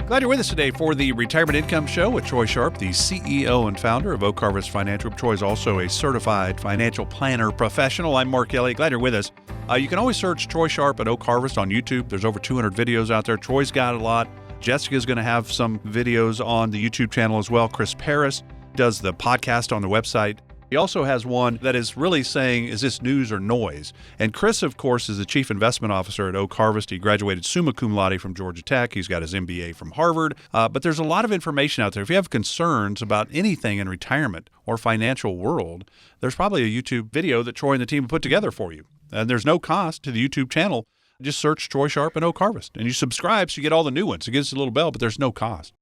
Glad you're with us today for the Retirement Income Show with Troy Sharp, the CEO and founder of Oak Harvest Financial. Troy is also a certified financial planner professional. I'm Mark Kelly. Glad you're with us. You can always search Troy Sharp at Oak Harvest on YouTube. There's over 200 videos out there. Troy's got a lot. Jessica's going to have some videos on the YouTube channel as well. Chris Paris does the podcast on the website. He also has one that is really saying, is this news or noise? And Chris, of course, is the Chief Investment Officer at Oak Harvest. He graduated summa cum laude from Georgia Tech. He's got his MBA from Harvard. But there's a lot of information out there. If you have concerns about anything in retirement or financial world, there's probably a YouTube video that Troy and the team have put together for you. And there's no cost to the YouTube channel. Just search Troy Sharp and Oak Harvest. And you subscribe so you get all the new ones. It gives you a little bell, but there's no cost.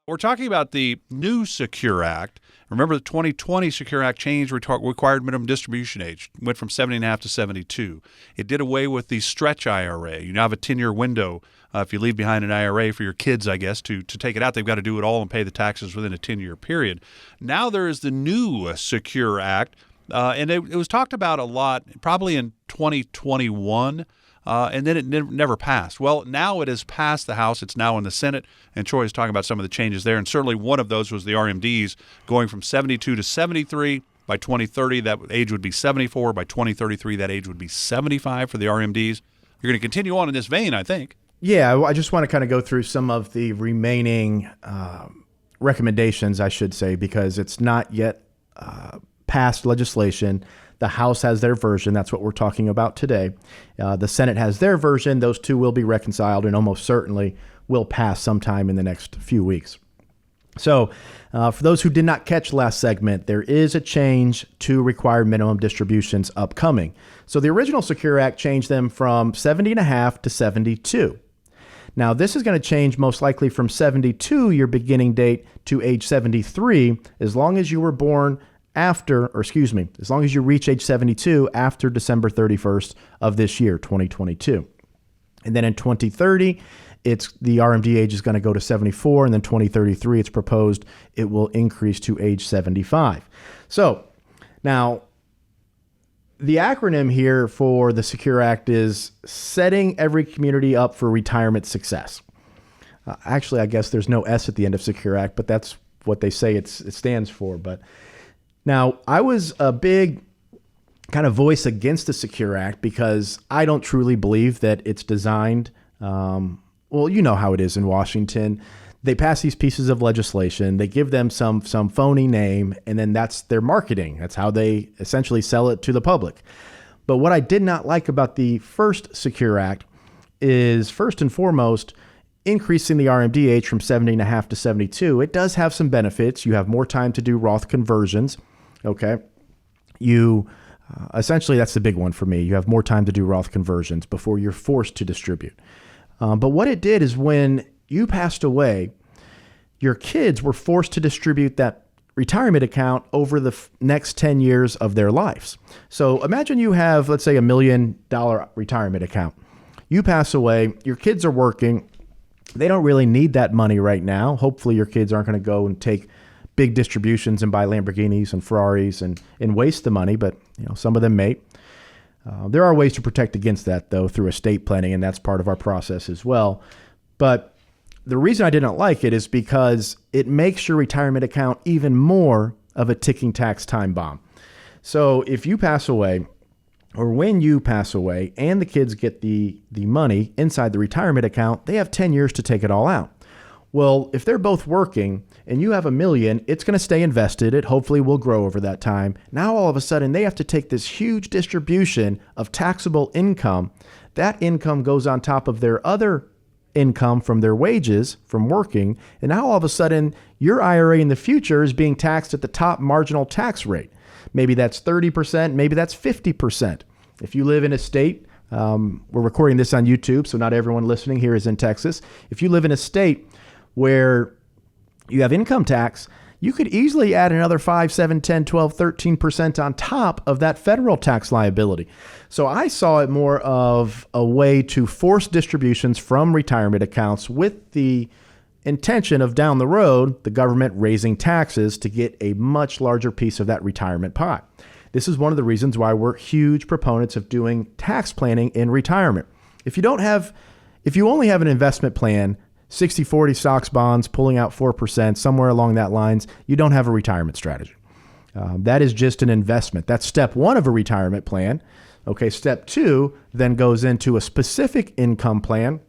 We're talking about the new Secure Act. Remember, the 2020 Secure Act changed required minimum distribution age. It went from 70.5 to 72. It did away with the stretch IRA. You now have a 10-year window if you leave behind an IRA for your kids, I guess, to take it out. They've got to do it all and pay the taxes within a 10-year period. Now there is the new Secure Act, and it was talked about a lot probably in 2021. And then it never passed. Well, now it has passed the House. It's now in the Senate, and Troy is talking about some of the changes there. And certainly one of those was the RMDs going from 72 to 73. By 2030, that age would be 74. By 2033, that age would be 75 for the RMDs. You're going to continue on in this vein, I think. Yeah, I just want to kind of go through some of the remaining recommendations, I should say, because it's not yet passed legislation. The House has their version. That's what we're talking about today. The Senate has their version. Those two will be reconciled and almost certainly will pass sometime in the next few weeks. So for those who did not catch last segment, there is a change to required minimum distributions upcoming. So the original Secure Act changed them from 70.5 to 72. Now, this is going to change most likely from 72, your beginning date, to age 73, as long as you were born as long as you reach age 72 after December 31st of this year, 2022. And then in 2030, the RMD age is going to go to 74, and then 2033, it's proposed it will increase to age 75. So now, the acronym here for the Secure Act is setting every community up for retirement success. Actually, I guess there's no S at the end of Secure Act, but that's what they say it stands for. But now, I was a big kind of voice against the Secure Act because I don't truly believe that it's designed, well, you know how it is in Washington. They pass these pieces of legislation, they give them some phony name, and then that's their marketing. That's how they essentially sell it to the public. But what I did not like about the first Secure Act is, first and foremost, increasing the RMD age from 70.5 to 72. It does have some benefits. You have more time to do Roth conversions. Okay. You essentially, that's the big one for me. You have more time to do Roth conversions before you're forced to distribute. But what it did is when you passed away, your kids were forced to distribute that retirement account over the next 10 years of their lives. So imagine you have, let's say, $1 million retirement account. You pass away, your kids are working. They don't really need that money right now. Hopefully your kids aren't going to go and take big distributions and buy Lamborghinis and Ferraris and waste the money, but some of them may. There are ways to protect against that, though, through estate planning, and that's part of our process as well. But the reason I didn't like it is because it makes your retirement account even more of a ticking tax time bomb. So if you pass away, or when you pass away, and the kids get the money inside the retirement account, they have 10 years to take it all out. Well, if they're both working and you have $1 million, it's going to stay invested. It hopefully will grow over that time. Now, all of a sudden, they have to take this huge distribution of taxable income. That income goes on top of their other income from their wages from working. And now, all of a sudden, your IRA in the future is being taxed at the top marginal tax rate. Maybe that's 30%, maybe that's 50%. If you live in a state, we're recording this on YouTube, so not everyone listening here is in Texas. If you live in a state where you have income tax, you could easily add another 5, 7, 10, 12, 13% on top of that federal tax liability. So I saw it more of a way to force distributions from retirement accounts with the intention of down the road, the government raising taxes to get a much larger piece of that retirement pie. This is one of the reasons why we're huge proponents of doing tax planning in retirement. If you only have an investment plan 60-40 stocks, bonds, pulling out 4%, somewhere along that lines, you don't have a retirement strategy. That is just an investment. That's step one of a retirement plan. Okay, step two then goes into a specific income plan,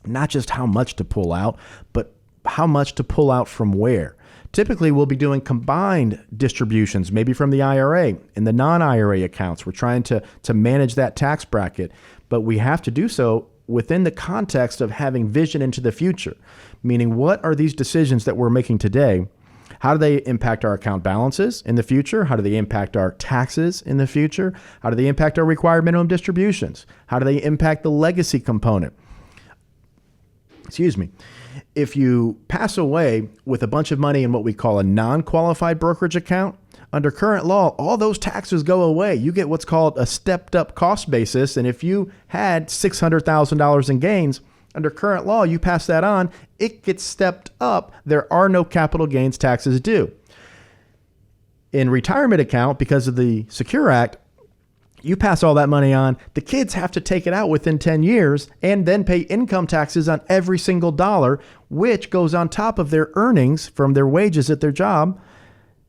not just how much to pull out, but how much to pull out from where. Typically, we'll be doing combined distributions, maybe from the IRA and the non-IRA accounts. We're trying to manage that tax bracket, but we have to do so within the context of having vision into the future, meaning what are these decisions that we're making today? How do they impact our account balances in the future? How do they impact our taxes in the future? How do they impact our required minimum distributions? How do they impact the legacy component? Excuse me. If you pass away with a bunch of money in what we call a non-qualified brokerage account, under current law, all those taxes go away. You get what's called a stepped up cost basis. And if you had $600,000 in gains, under current law, you pass that on, it gets stepped up. There are no capital gains taxes due. In retirement account, because of the Secure Act, you pass all that money on, the kids have to take it out within 10 years and then pay income taxes on every single dollar, which goes on top of their earnings from their wages at their job.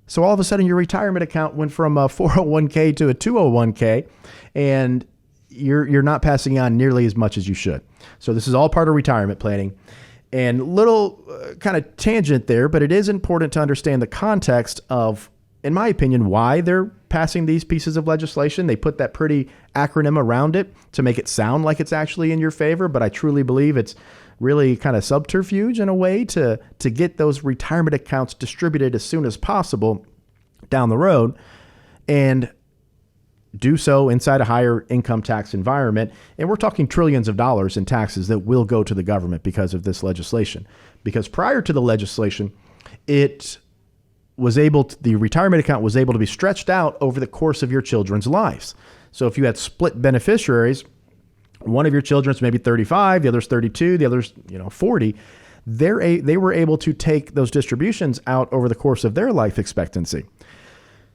So all of a sudden your retirement account went from a 401k to a 201k, and you're not passing on nearly as much as you should. So this is all part of retirement planning. And little kind of tangent there, but it is important to understand the context of, in my opinion, why they're passing these pieces of legislation. They put that pretty acronym around it to make it sound like it's actually in your favor, but I truly believe it's really kind of subterfuge in a way to get those retirement accounts distributed as soon as possible down the road, and do so inside a higher income tax environment. And we're talking trillions of dollars in taxes that will go to the government because of this legislation. Because prior to the legislation, the retirement account was able to be stretched out over the course of your children's lives. So if you had split beneficiaries, one of your children's maybe 35, the other's 32, the other's 40, they were able to take those distributions out over the course of their life expectancy.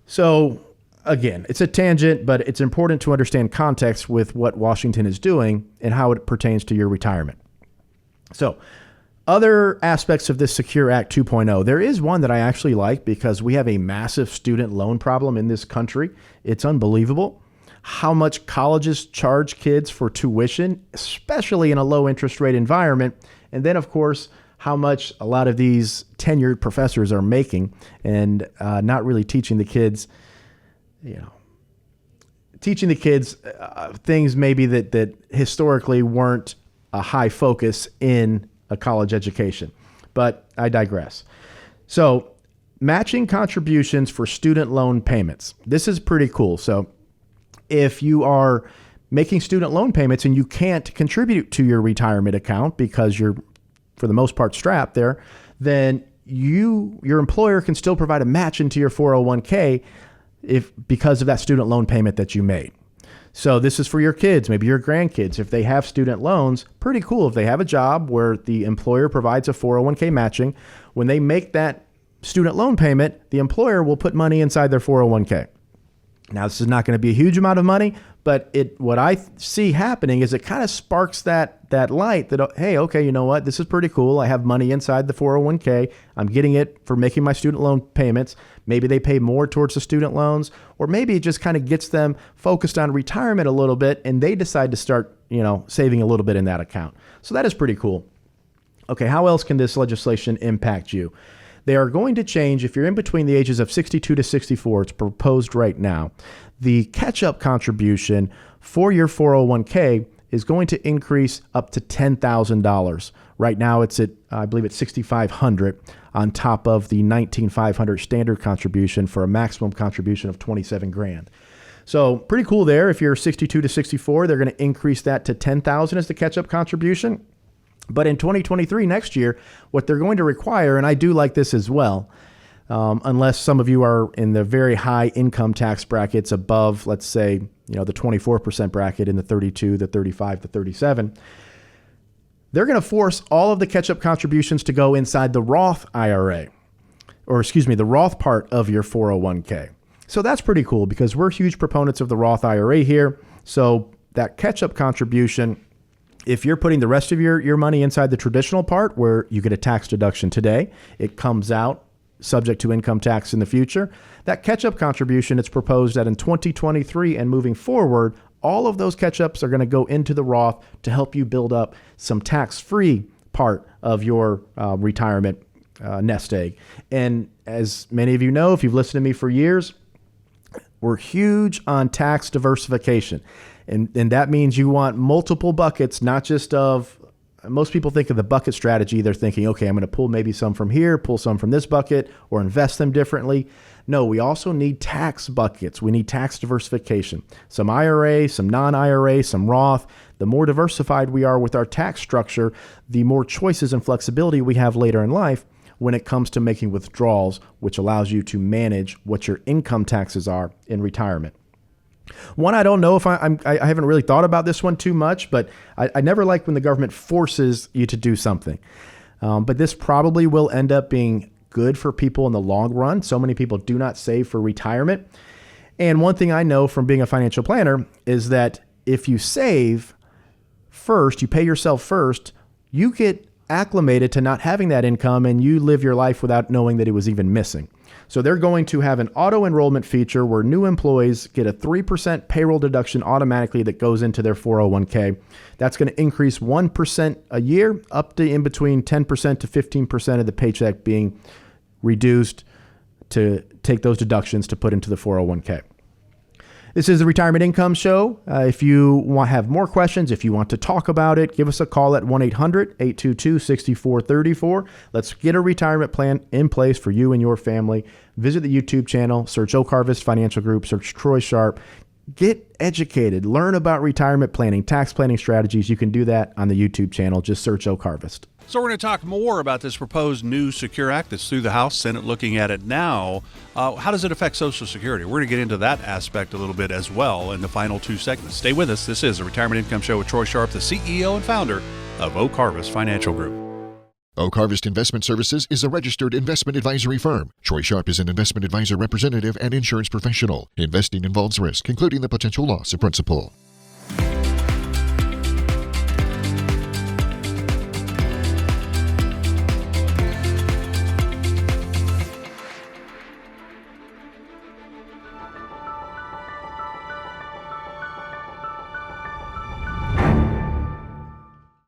So again, it's a tangent, but it's important to understand context with what Washington is doing and how it pertains to your retirement. So other aspects of this Secure Act 2.0, there is one that I actually like because we have a massive student loan problem in this country. It's unbelievable how much colleges charge kids for tuition, especially in a low interest rate environment. And then, of course, how much a lot of these tenured professors are making and not really teaching the kids, things maybe that historically weren't a high focus in a college education. But I digress. So matching contributions for student loan payments. This is pretty cool. So if you are making student loan payments and you can't contribute to your retirement account because you're, for the most part, strapped there, then your employer can still provide a match into your 401k because of that student loan payment that you made. So this is for your kids, maybe your grandkids. If they have student loans, pretty cool. If they have a job where the employer provides a 401k matching, when they make that student loan payment, the employer will put money inside their 401k. Now, this is not going to be a huge amount of money, but what I see happening is it kind of sparks that light that, hey, okay, you know what? This is pretty cool. I have money inside the 401k. I'm getting it for making my student loan payments. Maybe they pay more towards the student loans, or maybe it just kind of gets them focused on retirement a little bit and they decide to start, saving a little bit in that account. So that is pretty cool. Okay, how else can this legislation impact you? They are going to change, if you're in between the ages of 62 to 64, it's proposed right now, the catch-up contribution for your 401k is going to increase up to $10,000. Right now it's at, I believe it's $6,500 on top of the $19,500 standard contribution for a maximum contribution of $27,000. So pretty cool there. If you're 62 to 64, they're going to increase that to $10,000 as the catch-up contribution. But in 2023, next year, what they're going to require, and I do like this as well, unless some of you are in the very high income tax brackets above, let's say, the 24% bracket in the 32, the 35, the 37, they're going to force all of the catch-up contributions to go inside the Roth IRA, the Roth part of your 401k. So that's pretty cool because we're huge proponents of the Roth IRA here. So that catch-up contribution If you're putting the rest of your money inside the traditional part where you get a tax deduction today, it comes out subject to income tax in the future. That catch-up contribution, it's proposed that in 2023 and moving forward, all of those catch-ups are going to go into the Roth to help you build up some tax-free part of your retirement nest egg. And as many of you know, if you've listened to me for years, we're huge on tax diversification. And that means you want multiple buckets, not just of, most people think of the bucket strategy. They're thinking, okay, I'm going to pull maybe some from here, pull some from this bucket, or invest them differently. No, we also need tax buckets. We need tax diversification. Some IRA, some non-IRA, some Roth. The more diversified we are with our tax structure, the more choices and flexibility we have later in life when it comes to making withdrawals, which allows you to manage what your income taxes are in retirement. One, I don't know if I haven't really thought about this one too much, but I never like when the government forces you to do something. But this probably will end up being good for people in the long run. So many people do not save for retirement. And one thing I know from being a financial planner is that if you save first, you pay yourself first, you get acclimated to not having that income and you live your life without knowing that it was even missing. So they're going to have an auto enrollment feature where new employees get a 3% payroll deduction automatically that goes into their 401k. That's going to increase 1% a year up to in between 10% to 15% of the paycheck being reduced to take those deductions to put into the 401k. This is the Retirement Income Show. If you have more questions, if you want to talk about it, give us a call at 1-800-822-6434. Let's get a retirement plan in place for you and your family. Visit the YouTube channel, search Oak Harvest Financial Group, search Troy Sharp. Get educated, learn about retirement planning, tax planning strategies. You can do that on the YouTube channel. Just search Oak Harvest. So we're going to talk more about this proposed new Secure Act that's through the House, Senate looking at it now. How does it affect Social Security? We're going to get into that aspect a little bit as well in the final two segments. Stay with us. This is the Retirement Income Show with Troy Sharp, the CEO and founder of Oak Harvest Financial Group. Oak Harvest Investment Services is a registered investment advisory firm. Troy Sharp is an investment advisor representative and insurance professional. Investing involves risk, including the potential loss of principal.